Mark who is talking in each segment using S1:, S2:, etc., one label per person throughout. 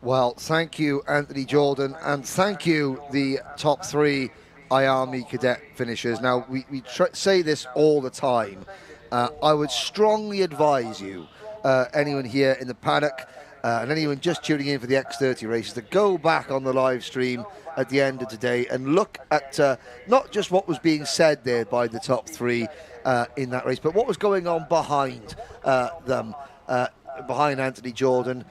S1: Well, thank you, Anthony Jordan, and thank you, the top three IAME Cadet finishers. Now, we say this all the time. I would strongly advise you, anyone here in the paddock, and anyone just tuning in for the X30 races, to go back on the live stream at the end of today and look at not just what was being said there by the top three in that race, but what was going on behind them, behind Anthony Jordan.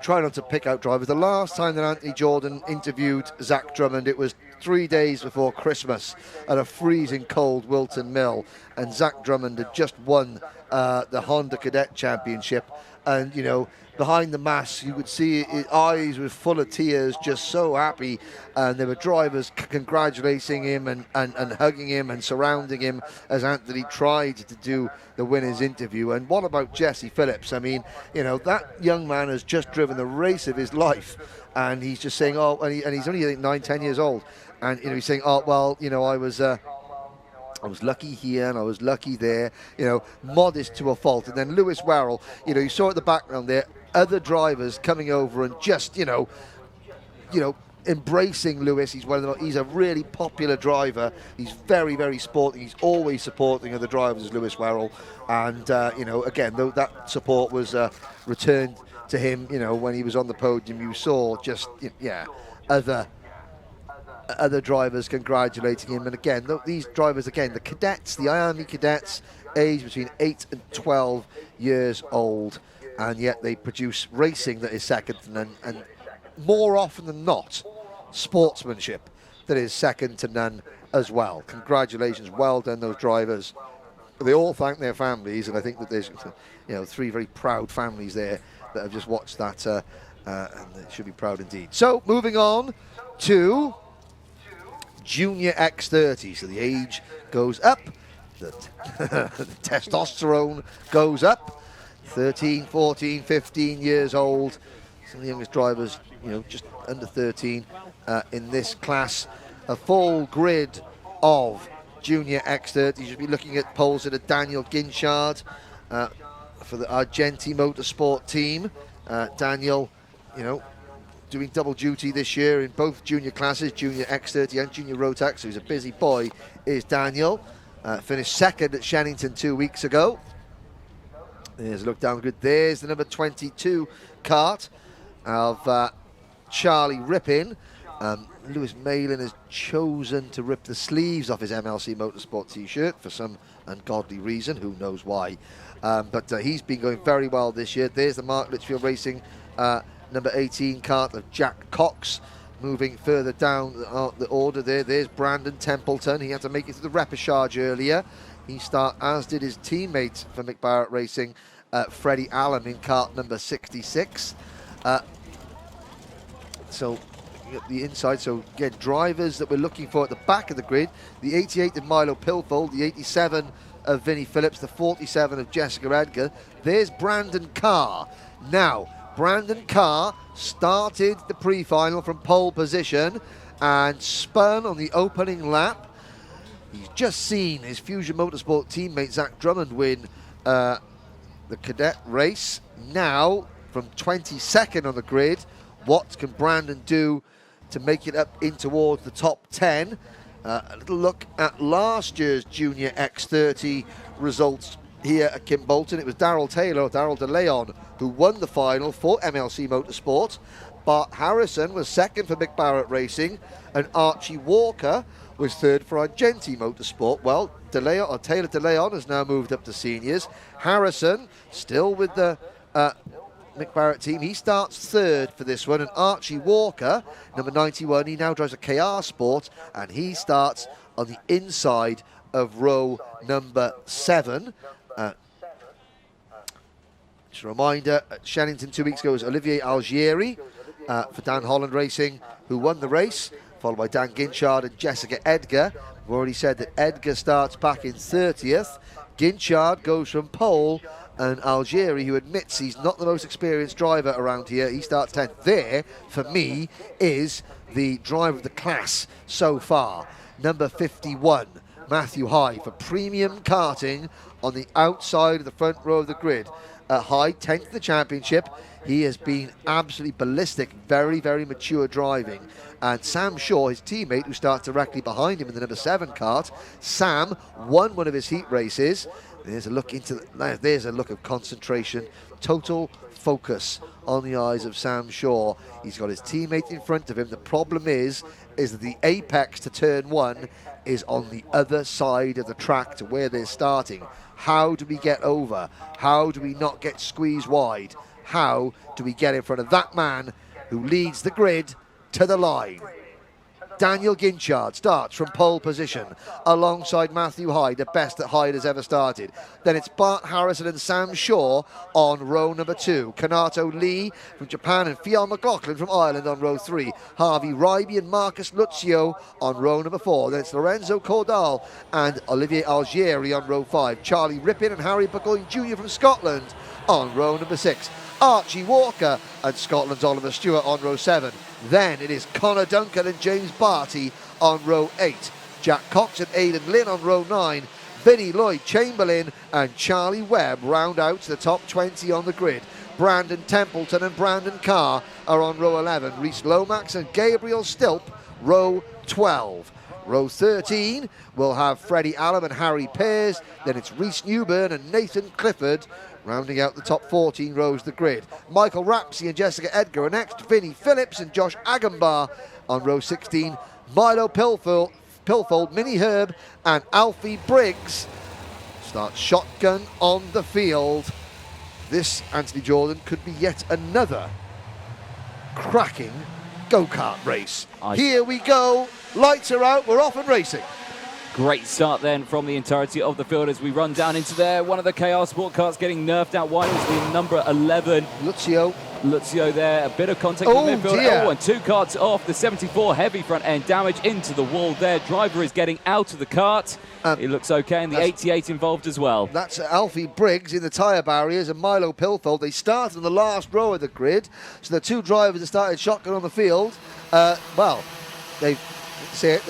S1: Try not to pick out drivers. The last time that Anthony Jordan interviewed Zach Drummond, it was 3 days before Christmas at a freezing cold Wilton Mill, and Zach Drummond had just won the Honda Cadet Championship, and you know, behind the mask you could see his eyes were full of tears, just so happy, and there were drivers congratulating him and hugging him and surrounding him as Anthony tried to do the winner's interview. And what about Jesse Phillips? I mean, you know, that young man has just driven the race of his life, and he's just saying, oh, and he's only, I think, 9-10 years old, and you know, he's saying, oh well, you know, I was lucky here and I was lucky there, you know, modest to a fault. And then Lewis Warrell, you know, you saw at the background there, other drivers coming over and just, you know, embracing Lewis. He's one of the, he's a really popular driver. He's very, very sporting. He's always supporting other drivers, Lewis Warrell. And, you know, again, though that support was returned to him, you know, when he was on the podium, you saw just, yeah, other drivers congratulating him. And again, these drivers, again, the cadets, the IAME cadets, aged between 8 and 12 years old, and yet they produce racing that is second to none, and more often than not, sportsmanship that is second to none as well. Congratulations, well done, those drivers. They all thank their families, and I think that there's, you know, 3 very proud families there that have just watched that, and they should be proud indeed. So, moving on to Junior X30. So the age goes up, the testosterone goes up. 13, 14, 15 years old. Some of the youngest drivers, you know, just under 13 in this class. A full grid of Junior X30. You should be looking at poles at a Daniel Ginchard for the Argenti Motorsport team. Daniel, you know, doing double duty this year in both junior classes, Junior X30 and Junior Rotax, so he's a busy boy, is Daniel. Finished second at Shannington 2 weeks ago. There's a look down the grid. There's the number 22 Kart of Charlie Rippin. Lewis Malin has chosen to rip the sleeves off his MLC Motorsport t-shirt for some ungodly reason, who knows why. But he's been going very well this year. There's the Mark Litchfield Racing number 18 Kart of Jack Cox. Moving further down the order there, there's Brandon Templeton. He had to make it through the repechage earlier. He as did his teammate for Mick Barrett Racing, Freddie Allen, in kart number 66. So the inside, so again, drivers that we're looking for at the back of the grid: the 88 of Milo Pilfold, the 87 of Vinnie Phillips, the 47 of Jessica Edgar. There's Brandon Carr. Now, Brandon Carr started the pre-final from pole position and spun on the opening lap. He's just seen his Fusion Motorsport teammate Zach Drummond win the cadet race. Now, from 22nd on the grid, what can Brandon do to make it up in towards the top 10? A little look at last year's Junior X30 results here at Kimbolton. It was Daryl De Leon, who won the final for MLC Motorsport. Bart Harrison was second for Mick Barrett Racing, and Archie Walker was third for Argenti Motorsport. Well, Taylor De Leon has now moved up to seniors. Harrison, still with the Mick Barrett team, he starts third for this one. And Archie Walker, number 91, he now drives a KR Sport, and he starts on the inside of row number 7. Just a reminder, at Shannington 2 weeks ago was Olivier Algieri for Dan Holland Racing, who won the race, followed by Dan Ginchard and Jessica Edgar. We've already said that Edgar starts back in 30th. Ginchard goes from pole, and Algieri, who admits he's not the most experienced driver around here, he starts 10th. There, for me, is the driver of the class so far. Number 51, Matthew High, for Premium Karting on the outside of the front row of the grid. Hyde, 10th in the championship. He has been absolutely ballistic, very, very mature driving. And Sam Shaw, his teammate, who starts directly behind him in the number 7 kart, Sam won one of his heat races. There's a look there's a look of concentration, total focus on the eyes of Sam Shaw. He's got his teammate in front of him. The problem is that the apex to turn 1 is on the other side of the track to where they're starting. How do we get over? How do we not get squeezed wide? How do we get in front of that man who leads the grid to the line? Daniel Ginchard starts from pole position alongside Matthew Hyde, the best that Hyde has ever started. Then it's Bart Harrison and Sam Shaw on row number 2. Kanato Lee from Japan and Fial McLaughlin from Ireland on row 3. Harvey Ryby and Marcus Luzio on row number 4. Then it's Lorenzo Cordal and Olivier Algieri on row 5. Charlie Rippin and Harry Burgoyne Jr. from Scotland on row number 6. Archie Walker and Scotland's Oliver Stewart on row 7. Then it is Connor Duncan and James Barty on row 8. Jack Cox and Aidan Lynn on row 9. Vinnie Lloyd Chamberlain and Charlie Webb round out the top 20 on the grid. Brandon Templeton and Brandon Carr are on row 11. Reese Lomax and Gabriel Stilp, row 12. Row 13 will have Freddie Allen and Harry Pears. Then it's Reese Newburn and Nathan Clifford rounding out the top 14 rows of the grid. Michael Rapsey and Jessica Edgar are next. Vinnie Phillips and Josh Agambar on row 16. Milo Pilfold, Minnie Herb and Alfie Briggs start shotgun on the field. This, Anthony Jordan, could be yet another cracking go-kart race. Here we go. Lights are out. We're off and racing.
S2: Great start then from the entirety of the field as we run down into there. One of the KR Sport cars getting nerfed out wide was the number 11. Luzio there, a bit of contact with the midfield.
S1: Dear.
S2: Oh, and 2 karts off. The 74 heavy front end damage into the wall there. Driver is getting out of the kart. It looks okay, and the 88 involved as well. That's
S1: Alfie Briggs in the tyre barriers and Milo Pilfold. They started in the last row of the grid. So the 2 drivers that started shotgun on the field, they've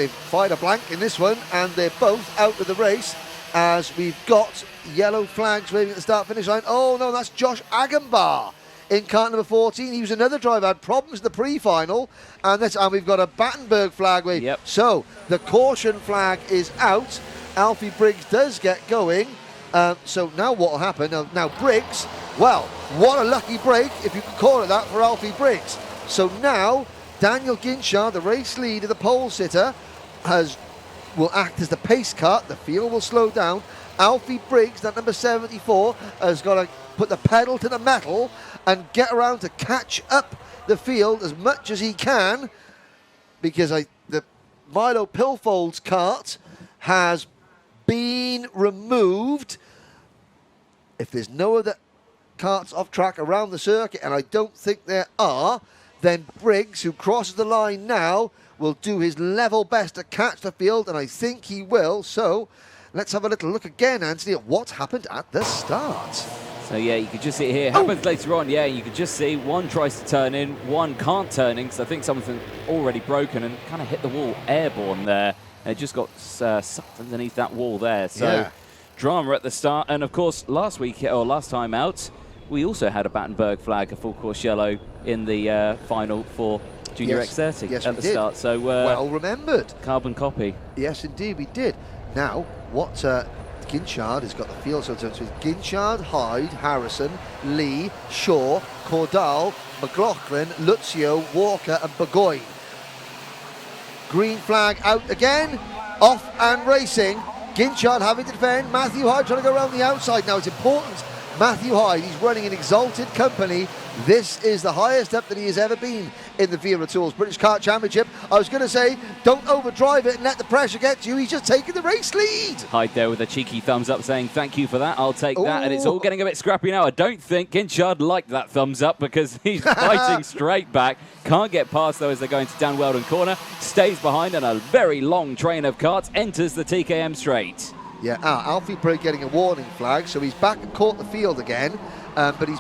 S1: fired a blank in this one, and they're both out of the race as we've got yellow flags waving at the start-finish line. Oh no, that's Josh Agambar in kart number 14. He was another driver, had problems in the pre-final, and we've got a Battenberg flag wave.
S2: Yep.
S1: So the caution flag is out. Alfie Briggs does get going. So now what will happen? Now Briggs, well, what a lucky break, if you can call it that, for Alfie Briggs. So now Daniel Ginchard, the race leader, the pole sitter, will act as the pace car. The field will slow down. Alfie Briggs, that number 74, has got to put the pedal to the metal and get around to catch up the field as much as he can, because the Milo Pilfold's kart has been removed. If there's no other karts off track around the circuit, and I don't think there are, then Briggs, who crosses the line now, will do his level best to catch the field, and I think he will. So let's have a little look again, Anthony, at what happened at the start.
S2: So yeah, you could just see it here. Happens later on, yeah, you could just see one tries to turn in, one can't turn in, because I think something already broken and kind of hit the wall airborne there. And it just got sucked underneath that wall there. So yeah. Drama at the start. And of course, last time out, we also had a Battenberg flag, a full course yellow, in the final for Junior X30 at the start. So
S1: well remembered.
S2: Carbon copy.
S1: Yes, indeed, we did. Now, what Ginchard has got the field, so it's Ginchard, Hyde, Harrison, Lee, Shaw, Cordal, McLaughlin, Luzio, Walker and Burgoyne. Green flag out again, off and racing. Ginchard having to defend. Matthew Hyde trying to go around the outside. Now it's important. Matthew Hyde, he's running in exalted company. This is the highest up that he has ever been in the Wera Tools British Kart Championship. I was going to say, don't overdrive it and let the pressure get to you. He's just taking the race lead.
S2: Hyde there with a cheeky thumbs up saying, thank you for that, I'll take that. And it's all getting a bit scrappy now. I don't think Ginchard liked that thumbs up because he's fighting straight back. Can't get past, though, as they're going to Dan Weldon corner. Stays behind, and a very long train of karts enters the TKM straight.
S1: Yeah, Alfie Briggs getting a warning flag, so he's back and caught the field again, but he's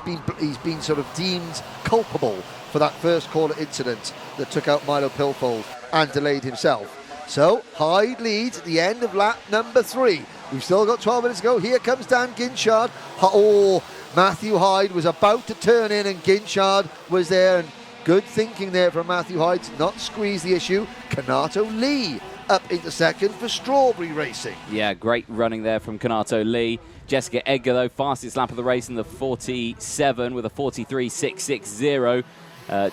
S1: been sort of deemed culpable for that first corner incident that took out Milo Pilfold and delayed himself. So Hyde leads at the end of lap number 3. We've still got 12 minutes to go. Here comes Dan Ginchard. Oh, Matthew Hyde was about to turn in, and Ginchard was there, and good thinking there from Matthew Hyde to not squeeze the issue. Kanato Lee up into second for Strawberry Racing.
S2: Yeah, great running there from Kanato Lee. Jessica Edgar, though, fastest lap of the race in the 47 with a 43.660.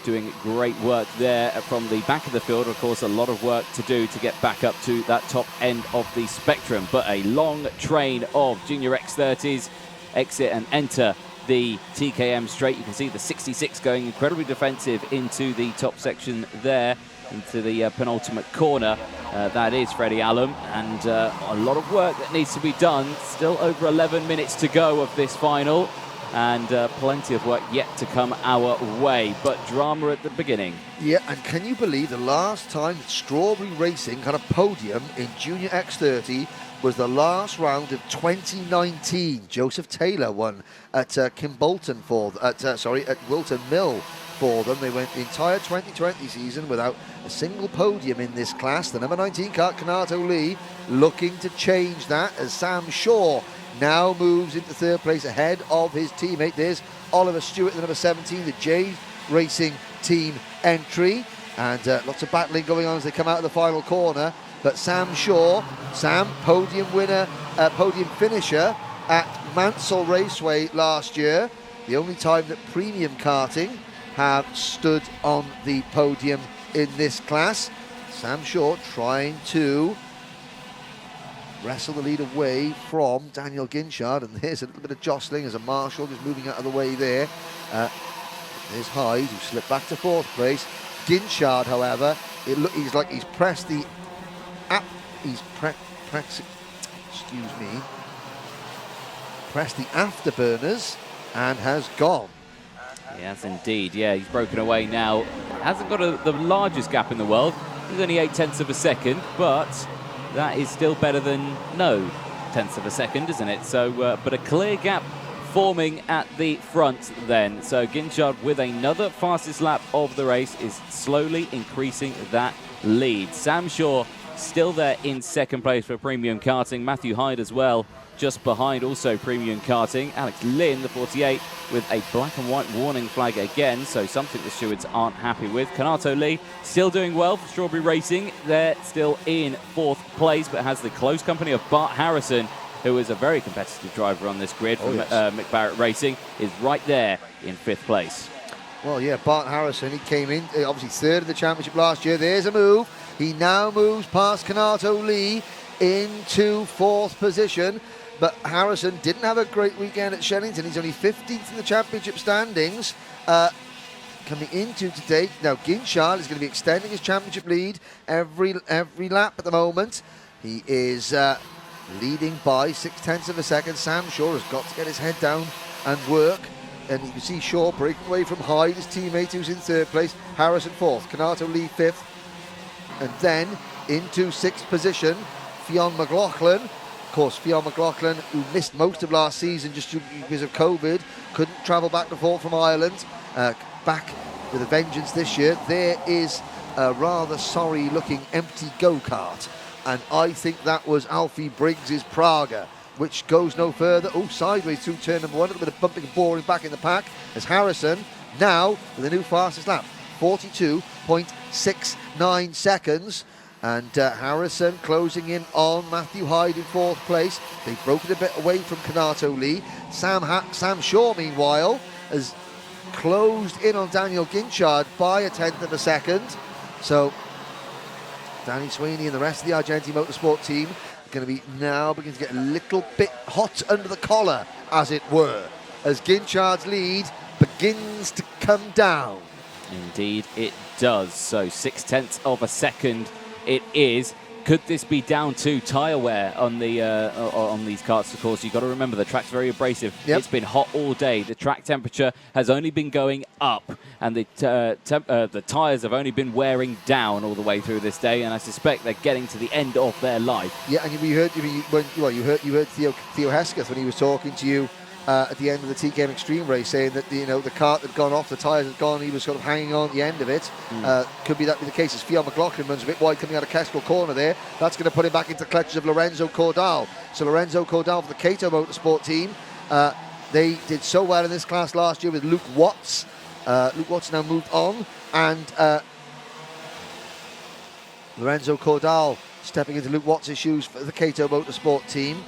S2: Doing great work there from the back of the field. Of course, a lot of work to do to get back up to that top end of the spectrum. But a long train of junior X30s exit and enter the TKM straight. You can see the 66 going incredibly defensive into the top section there, into the penultimate corner. That is Freddie Allum, and a lot of work that needs to be done. Still over 11 minutes to go of this final, and plenty of work yet to come our way, but drama at the beginning.
S1: Yeah, and can you believe the last time that Strawberry Racing had a podium in Junior X30 was the last round of 2019. Joseph Taylor won at Kimbolton at Wilton Mill for them. They went the entire 2020 season without a single podium in this class. The number 19 kart, Kanato Lee, looking to change that as Sam Shaw now moves into third place ahead of his teammate. There's Oliver Stewart, the number 17, the J Racing team entry. And lots of battling going on as they come out of the final corner. But Sam Shaw, podium winner, podium finisher at Mansell Raceway last year. The only time that premium karting have stood on the podium in this class. Sam Shaw trying to wrestle the lead away from Daniel Ginchard, and there's a little bit of jostling as a Marshall is moving out of the way there. There's Hyde, who slipped back to fourth place. Ginchard, however, he's like he's pressed the pressed the afterburners and has gone.
S2: Yes, indeed. Yeah, he's broken away now. Hasn't got the largest gap in the world. He's only 0.8 of a second, but that is still better than no tenths of a second, isn't it? So, but a clear gap forming at the front then. So Ginchard, with another fastest lap of the race, is slowly increasing that lead. Sam Shaw still there in second place for premium karting. Matthew Hyde as well, just behind, also premium karting. Alex Lynn, the 48, with a black and white warning flag again, so something the stewards aren't happy with. Kanato Lee still doing well for Strawberry Racing. They're still in fourth place, but has the close company of Bart Harrison, who is a very competitive driver on this grid from Mick Barrett Racing, is right there in fifth place.
S1: Well, yeah, Bart Harrison, he came in, obviously third in the championship last year. There's a move. He now moves past Kanato Lee into fourth position. But Harrison didn't have a great weekend at Shellington. He's only 15th in the championship standings. Coming into today, now Ginchard is going to be extending his championship lead every lap at the moment. He is leading by 0.6 of a second. Sam Shaw has got to get his head down and work. And you can see Shaw breaking away from Hyde, his teammate, who's in third place. Harrison fourth, Kanato Lee fifth. And then into sixth position, Fionn McLaughlin. Of course, Fionn McLaughlin, who missed most of last season just because of COVID, couldn't travel back and forth from Ireland. Back with a vengeance this year. There is a rather sorry-looking empty go-kart. And I think that was Alfie Briggs' Praga, which goes no further. Oh, sideways through turn number one. A little bit of bumping and boring back in the pack as Harrison now with a new fastest lap. 42.69 seconds. And Harrison closing in on Matthew Hyde in fourth place. They've broken a bit away from Kanato Lee. Sam Shaw, meanwhile, has closed in on Daniel Ginchard by 0.1 of a second. So Danny Sweeney and the rest of the Argenti Motorsport team are going to be now beginning to get a little bit hot under the collar, as it were, as Ginchard's lead begins to come down.
S2: Indeed it does. So 0.6 of a second it is. Could this be down to tyre wear on the on these karts? Of course, you've got to remember the track's very abrasive. Yep. It's been hot all day. The track temperature has only been going up, and the tyres have only been wearing down all the way through this day. And I suspect they're getting to the end of their life.
S1: Yeah, and you heard Theo Hesketh when he was talking to you at the end of the TKM Extreme race, saying that the kart had gone off, the tyres had gone, he was sort of hanging on at the end of it. Could be that be the case as Fionn McLaughlin runs a bit wide coming out of Kestrel corner there. That's going to put him back into the clutches of Lorenzo Cordal. So Lorenzo Cordal for the Cato Motorsport team They did so well in this class last year with Luke Watts. Luke Watts now moved on, and Lorenzo Cordal stepping into Luke Watts' shoes for the Cato Motorsport team.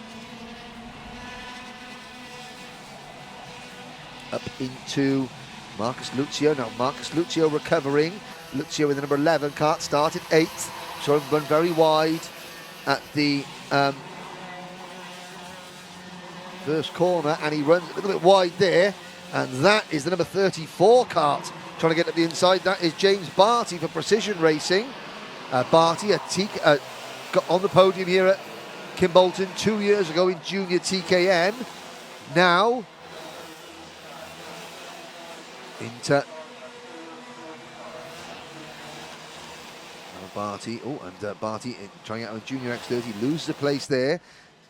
S1: Up into Marcus Lucio. Now Marcus Lucio recovering. Lucio with the number 11 kart started 8th. Saw him run very wide at the first corner, and he runs a little bit wide there, and that is the number 34 kart trying to get up the inside. That is James Barty for Precision Racing. Barty got on the podium here at Kimbolton 2 years ago in junior TKM. Now into Barty. Barty trying out a junior X30, loses a place there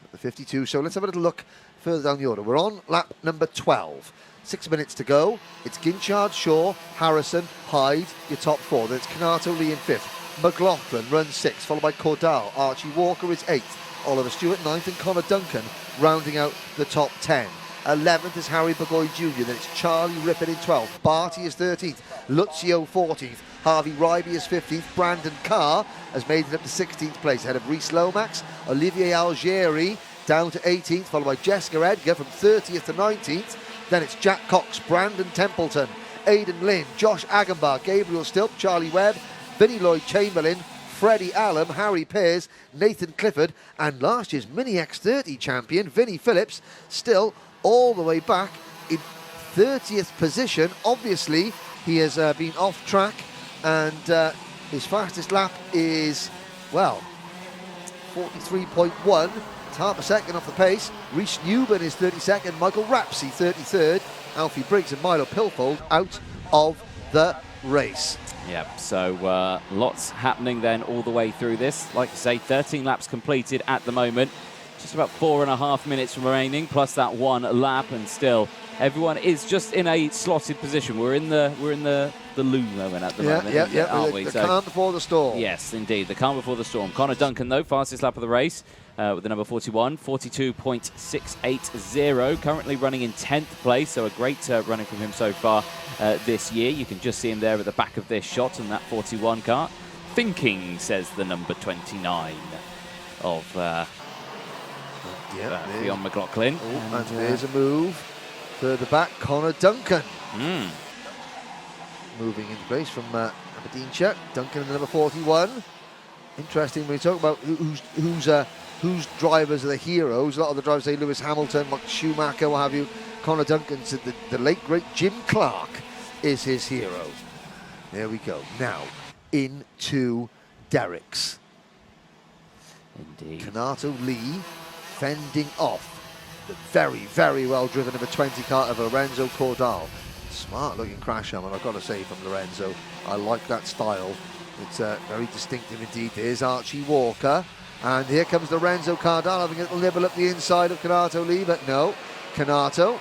S1: at the 52. So let's have a little look further down the order. We're on lap number 12. 6 minutes to go. It's Ginchard, Shaw, Harrison, Hyde, your top 4. Then it's Canato Lee in 5th. McLaughlin runs 6th, followed by Cordal. Archie Walker is 8th. Oliver Stewart 9th, and Connor Duncan rounding out the top 10. 11th is Harry Burgoy Jr. Then it's Charlie Rippon in 12th. Barty is 13th. Lucio 14th. Harvey Ryby is 15th. Brandon Carr has made it up to 16th place ahead of Reese Lomax. Olivier Algieri down to 18th, followed by Jessica Edgar from 30th to 19th. Then it's Jack Cox, Brandon Templeton, Aidan Lynn, Josh Agenbar, Gabriel Stilp, Charlie Webb, Vinnie Lloyd Chamberlain, Freddie Allen, Harry Pears, Nathan Clifford, and last year's Mini X30 champion, Vinnie Phillips, still all the way back in 30th position. Obviously, he has been off track, and his fastest lap is, well, 43.1. It's half a second off the pace. Rhys Newman is 32nd, Michael Rapsey 33rd, Alfie Briggs and Milo Pilfold out of the race.
S2: Yep, so lots happening then all the way through this. Like I say, 13 laps completed at the moment. Just about 4.5 minutes remaining, plus that one lap, and still everyone is just in a slotted position. We're in the loo moment at the moment, aren't we?
S1: The calm before the storm.
S2: Yes, indeed, the calm before the storm. Connor Duncan, though, fastest lap of the race with the number 41, 42.680. Currently running in 10th place, so a great running from him so far this year. You can just see him there at the back of this shot in that 41 car. Thinking, says the number 29 of Fionn McLaughlin.
S1: And there's a move further back. Connor Duncan moving into place from Aberdeenshire. Duncan in the number 41. Interesting when you talk about whose drivers are the heroes. A lot of the drivers say Lewis Hamilton, Mark Schumacher, what have you. Connor Duncan said the late great Jim Clark is his hero. There we go. Now into Derricks.
S2: Indeed.
S1: Canato Lee fending off the very, very well driven number 20 car of Lorenzo Cordal. Smart looking crash helmet, I've got to say, from Lorenzo. I like that style. It's very distinctive indeed. Here's Archie Walker, and here comes Lorenzo Cordal having a little nibble up the inside of Canato Lee, but no, Canato.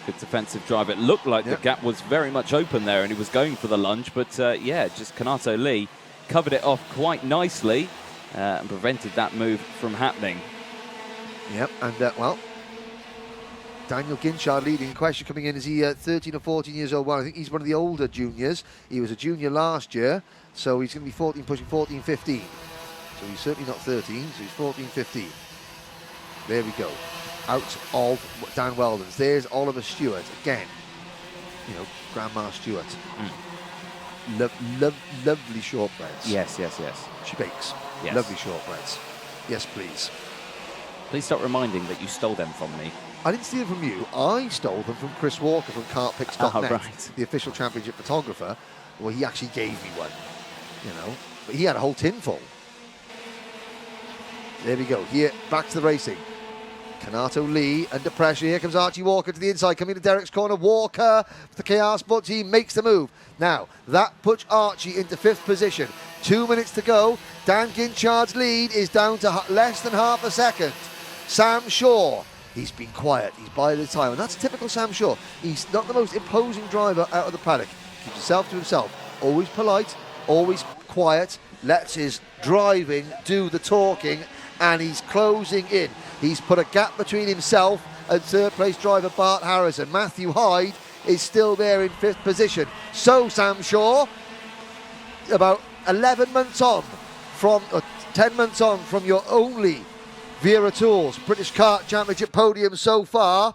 S2: Good defensive drive. It looked like the gap was very much open there, and he was going for the lunge, but yeah, just Canato Lee covered it off quite nicely and prevented that move from happening.
S1: Yep, and well, Daniel Ginchard leading. Question coming in, is he 13 or 14 years old? Well, I think he's one of the older juniors. He was a junior last year, so he's going to be 14, pushing 14, 15. So he's certainly not 13, so he's 14, 15. There we go. Out of Dan Weldon's. There's Oliver Stewart again. You know, Grandma Stewart. Lovely shortbreads.
S2: Yes, yes, yes.
S1: She bakes.
S2: Yes.
S1: Lovely shortbreads. Yes, please.
S2: Please stop reminding that you stole them from me.
S1: I didn't steal them from you. I stole them from Chris Walker from kartpicks.net,
S2: right.
S1: the official championship photographer. Well, he actually gave me one, you know. But he had a whole tin full. There we go. Here, back to the racing. Canato Lee under pressure. Here comes Archie Walker to the inside, coming to Derrick's corner. Walker, the KR Sport team, makes the move. Now, that puts Archie into 5th position. 2 minutes to go. Dan Ginchard's lead is down to less than half a second. Sam Shaw, he's been quiet. He's bided his time, and that's typical Sam Shaw. He's not the most imposing driver out of the paddock. Keeps himself to himself. Always polite, always quiet. Lets his driving do the talking, and he's closing in. He's put a gap between himself and third place driver Bart Harrison. Matthew Hyde is still there in 5th position. So Sam Shaw, about 11 months on from, 10 months on from your only Wera Tools British Kart Championship podium so far,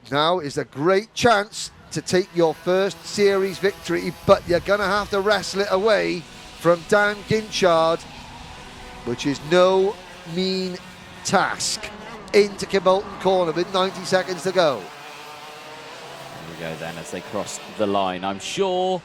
S1: now is a great chance to take your first series victory, but you're going to have to wrestle it away from Dan Ginchard, which is no mean task. Into Kimbolton corner with 90 seconds to go.
S2: Here we go then as they cross the line. I'm sure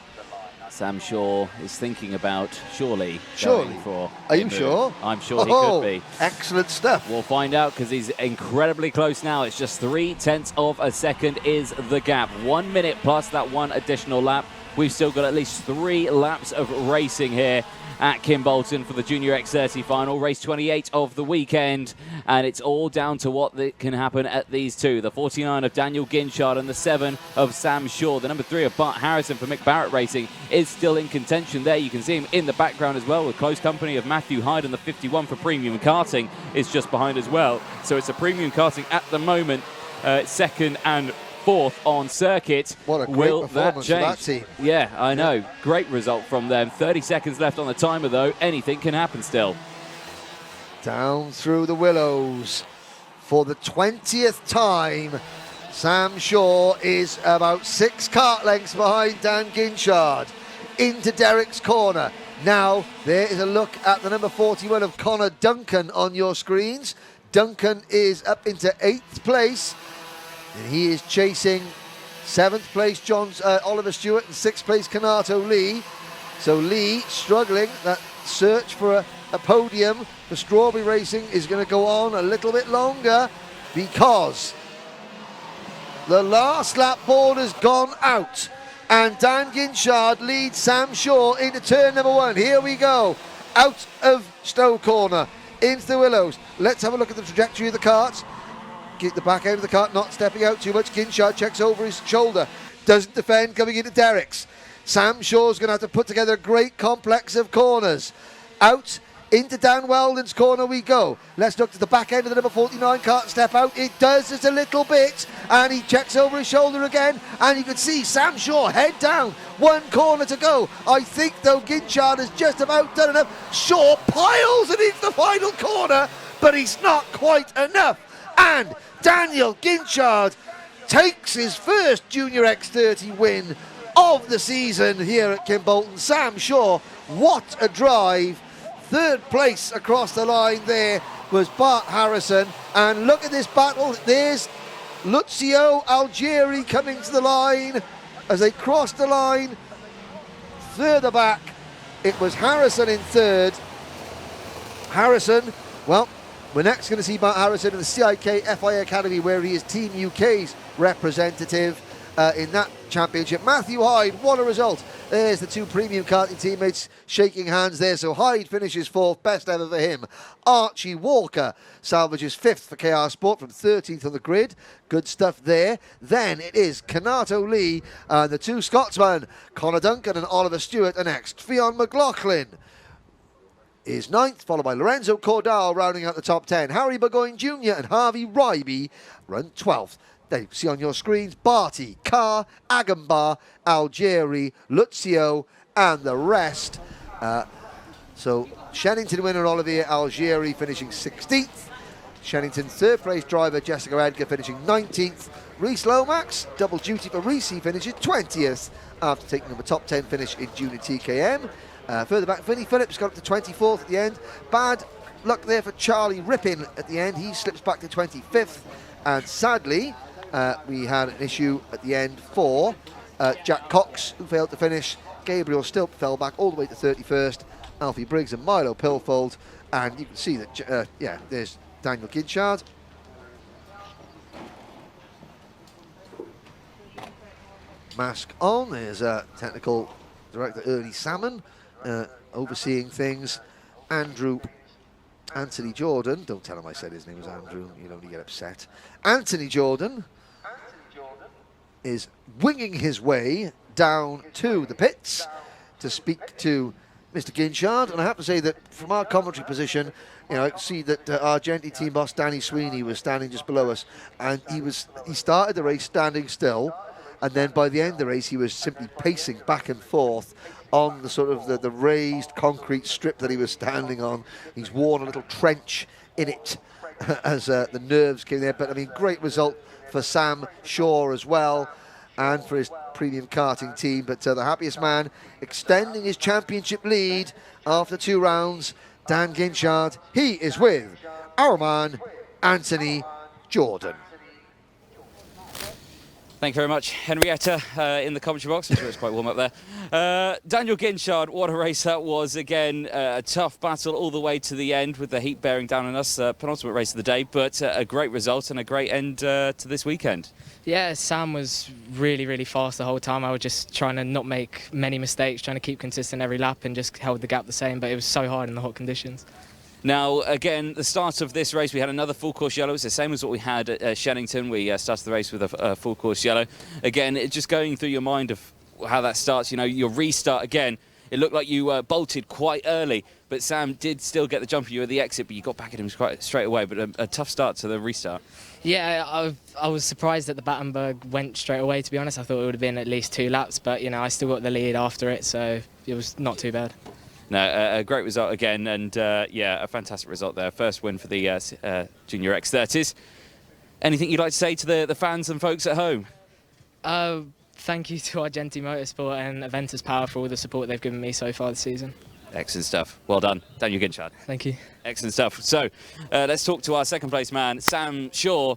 S2: Sam Shaw is thinking about surely going for
S1: Are you
S2: move.
S1: sure?
S2: I'm sure he could be.
S1: Excellent stuff.
S2: We'll find out because he's incredibly close now. It's just 0.3 of a second is the gap. 1 minute plus that one additional lap. We've still got at least 3 laps of racing here at Kimbolton for the Junior X30 Final, race 28 of the weekend, and it's all down to what can happen at these two. The 49 of Daniel Ginchard and the 7 of Sam Shaw. The number 3 of Bart Harrison for Mick Barrett Racing is still in contention there. You can see him in the background as well with close company of Matthew Hyde, and the 51 for Premium Karting is just behind as well. So it's a Premium Karting at the moment, 2nd and 4th on circuit.
S1: What a great performance for that team.
S2: Yeah, I know. Great result from them. 30 seconds left on the timer, though. Anything can happen still.
S1: Down through the willows for the 20th time. Sam Shaw is about 6 kart lengths behind Dan Ginchard. Into Derek's corner. Now, there is a look at the number 41 of Connor Duncan on your screens. Duncan is up into 8th place. And he is chasing 7th place Oliver Stewart and 6th place Kanato Lee. So Lee struggling. That search for a podium for Strawberry Racing is going to go on a little bit longer because the last lap board has gone out. And Dan Ginchard leads Sam Shaw into turn number 1. Here we go. Out of Stowe corner. Into the willows. Let's have a look at the trajectory of the karts. Get the back end of the kart not stepping out too much. Ginchard checks over his shoulder. Doesn't defend coming into Derek's. Sam Shaw's going to have to put together a great complex of corners. Out into Dan Weldon's corner we go. Let's look to the back end of the number 49 kart. Step out. It does just a little bit. And he checks over his shoulder again. And you can see Sam Shaw head down. 1 corner to go. I think, though, Ginchard has just about done enough. Shaw piles it into the final corner. But he's not quite enough. And Daniel Ginchard takes his first Junior X30 win of the season here at Kimbolton. Sam Shaw, what a drive. 3rd place across the line there was Bart Harrison. And look at this battle. There's Lucio Algieri coming to the line. As they crossed the line, further back, it was Harrison in 3rd. Harrison, well, we're next going to see Bart Harrison in the CIK FIA Academy, where he is Team UK's representative in that championship. Matthew Hyde, what a result. There's the 2 premium karting teammates shaking hands there. So Hyde finishes 4th, best ever for him. Archie Walker salvages 5th for KR Sport from 13th on the grid. Good stuff there. Then it is Kanato Lee and the 2 Scotsmen, Connor Duncan and Oliver Stewart, are next. Fionn McLaughlin is 9th, followed by Lorenzo Cordal rounding out the top 10. Harry Burgoyne Jr. and Harvey Ryby run 12th. There you can see on your screens Barty, Carr, Agambar, Algieri, Lucio and the rest. So Shannington winner Olivier Algieri finishing 16th. Shannington 3rd place driver Jessica Edgar finishing 19th. Reese Lomax, double duty for Reese, he finishes 20th after taking a top 10 finish in Junior TKM. Further back, Vinnie Phillips got up to 24th at the end. Bad luck there for Charlie Rippin at the end. He slips back to 25th. And sadly, we had an issue at the end for Jack Cox, who failed to finish. Gabriel Stilp fell back all the way to 31st. Alfie Briggs and Milo Pilfold. And you can see that, there's Daniel Ginchard. Mask on. There's technical director Ernie Salmon overseeing things. Anthony Jordan. Don't tell him I said his name was Andrew. You don't get upset. Anthony Jordan is winging his way down to the pits to speak to Mr. Ginchard, and I have to say that from our commentary position, you know, I see that our Gently team boss Danny Sweeney was standing just below us, and he started the race standing still, and then by the end of the race he was simply pacing back and forth on the sort of the raised concrete strip that he was standing on. He's worn a little trench in it as the nerves came there. But I mean, great result for Sam Shaw as well, and for his premium karting team. But the happiest man extending his championship lead after 2 rounds, Dan Ginchard, he is with our man Anthony Jordan.
S2: Thank you very much, Henrietta, in the commentary box. I'm sure it's quite warm up there. Daniel Ginchard, what a race that was. Again, a tough battle all the way to the end with the heat bearing down on us. Penultimate race of the day, but a great result and a great end to this weekend.
S3: Yeah, Sam was really, really fast the whole time. I was just trying to not make many mistakes, trying to keep consistent every lap and just held the gap the same, but it was so hard in the hot conditions.
S2: Now, again, the start of this race, we had another full course yellow. It's the same as what we had at Shennington. We started the race with a full course yellow. Again, it's just going through your mind of how that starts. You know, your restart again. It looked like you bolted quite early, but Sam did still get the jump on you at the exit, but you got back at him quite straight away. But a tough start to the restart.
S3: Yeah, I was surprised that the Battenberg went straight away, to be honest. I thought it would have been at least 2 laps, but, you know, I still got the lead after it, so it was not too bad.
S2: No, a great result again, and yeah, a fantastic result there. First win for the Junior X30s. Anything you'd like to say to the fans and folks at home?
S3: Thank you to Argenti Motorsport and Aventus Power for all the support they've given me so far this season.
S2: Excellent stuff. Well done, Daniel Ginchard.
S3: Thank you.
S2: Excellent stuff. So, let's talk to our second place man, Sam Shaw.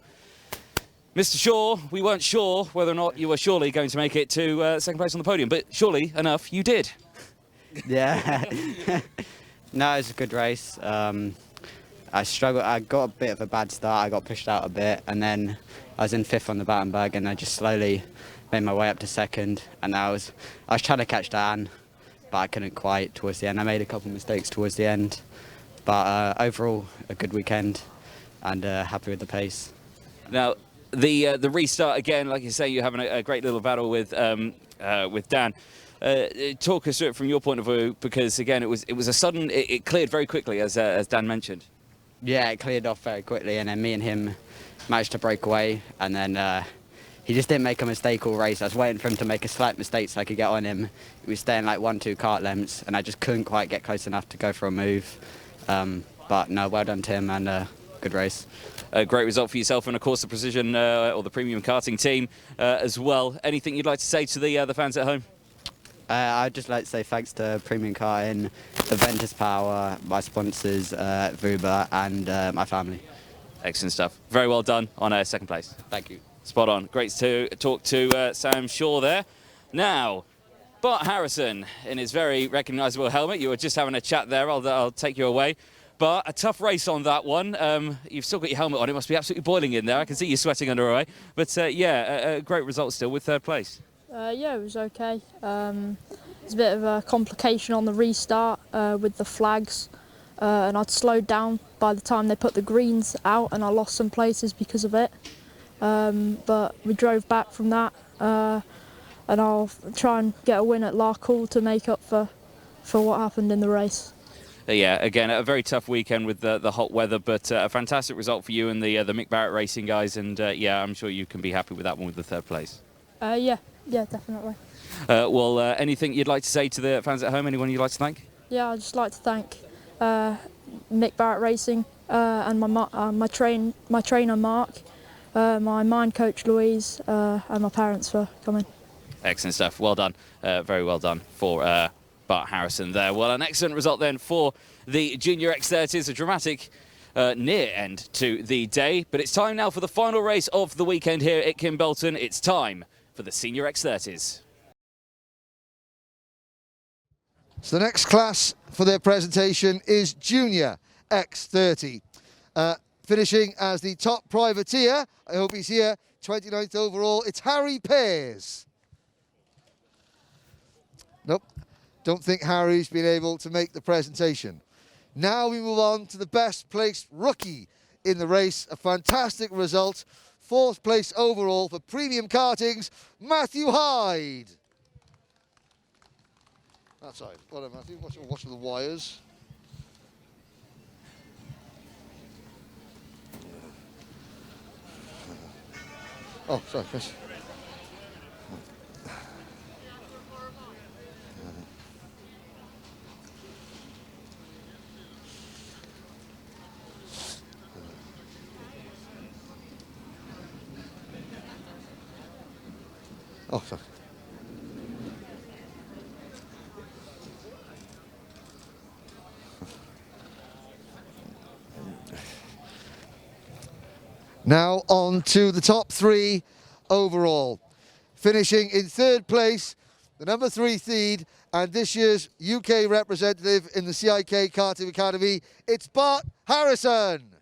S2: Mr. Shaw, we weren't sure whether or not you were surely going to make it to second place on the podium, but surely enough, you did.
S4: Yeah. No, it was a good race. I struggled. I got a bit of a bad start. I got pushed out a bit, and then I was in 5th on the Battenberg, and I just slowly made my way up to 2nd. And I was trying to catch Dan, but I couldn't quite towards the end. I made a couple of mistakes towards the end, but overall a good weekend, and happy with the pace.
S2: Now, the restart again, like you say, you're having a great little battle with Dan. Talk us through it from your point of view, because again, it was a sudden. It cleared very quickly, as Dan mentioned.
S4: Yeah, it cleared off very quickly, and then me and him managed to break away, and then he just didn't make a mistake all race. I was waiting for him to make a slight mistake so I could get on him. He was staying like 1-2 kart lengths, and I just couldn't quite get close enough to go for a move. But no, well done to him, and good race.
S2: A great result for yourself, and of course the Precision or the Premium Karting team as well. Anything you'd like to say to the fans at home?
S4: I'd just like to say thanks to Premium Karting, Aventus Power, my sponsors, Vuba, and my family.
S2: Excellent stuff. Very well done on second place.
S4: Thank you.
S2: Spot on. Great to talk to Sam Shaw there. Now, Bart Harrison in his very recognisable helmet. You were just having a chat there. I'll take you away. But a tough race on that one. You've still got your helmet on. It must be absolutely boiling in there. I can see you sweating under away. But yeah, a great result still with 3rd place.
S5: Yeah, it was okay. There's a bit of a complication on the restart with the flags, and I'd slowed down by the time they put the greens out, and I lost some places because of it. But we drove back from that, and I'll try and get a win at Larcool to make up for what happened in the race.
S2: Yeah, again, a very tough weekend with the hot weather, but a fantastic result for you and the Mick Barrett Racing guys, and yeah, I'm sure you can be happy with that one with the 3rd place.
S5: Yeah, definitely.
S2: Well, anything you'd like to say to the fans at home? Anyone you'd like to thank?
S5: Yeah, I'd just like to thank Mick Barrett Racing and my trainer Mark, my mind coach Louise, and my parents for coming.
S2: Excellent stuff. Well done. Very well done for Bart Harrison there. Well, an excellent result then for the Junior X30s. A dramatic near end to the day. But it's time now for the final race of the weekend here at Kimbolton. It's time for the Senior X30s.
S1: So the next class for their presentation is Junior X30. Finishing as the top privateer, I hope he's here, 29th overall, it's Harry Pears. Nope, don't think Harry's been able to make the presentation. Now we move on to the best placed rookie in the race, a fantastic result. 4th place overall for Premium Karting's Matthew Hyde. That's all right. Well, Matthew, watching the wires. Oh, sorry, Chris. Oh, sorry. Now on to the top 3 overall. Finishing in 3rd place, the number 3 seed and this year's UK representative in the CIK Karting Academy, it's Bart Harrison.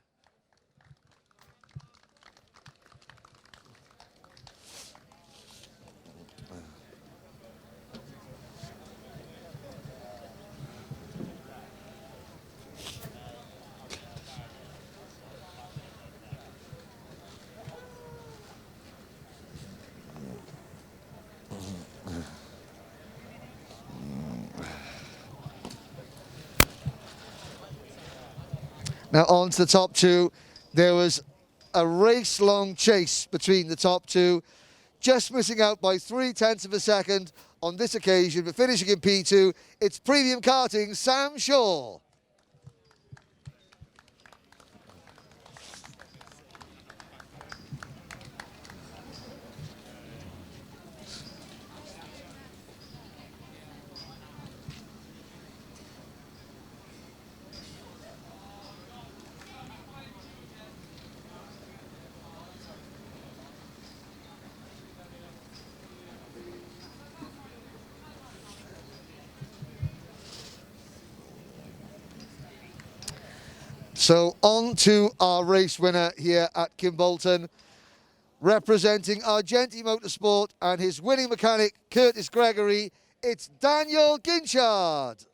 S1: Now on to the top 2. There was a race-long chase between the top 2, just missing out by 0.3 of a second on this occasion, but finishing in P2, it's Premium Karting's Sam Shaw. So on to our race winner here at Kimbolton, representing Argenti Motorsport and his winning mechanic Curtis Gregory, it's Daniel Ginchard.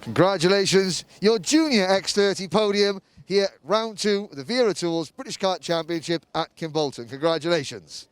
S1: Congratulations, your junior X30 podium here, round 2 of the Wera Tools British Kart Championship at Kimbolton. Congratulations.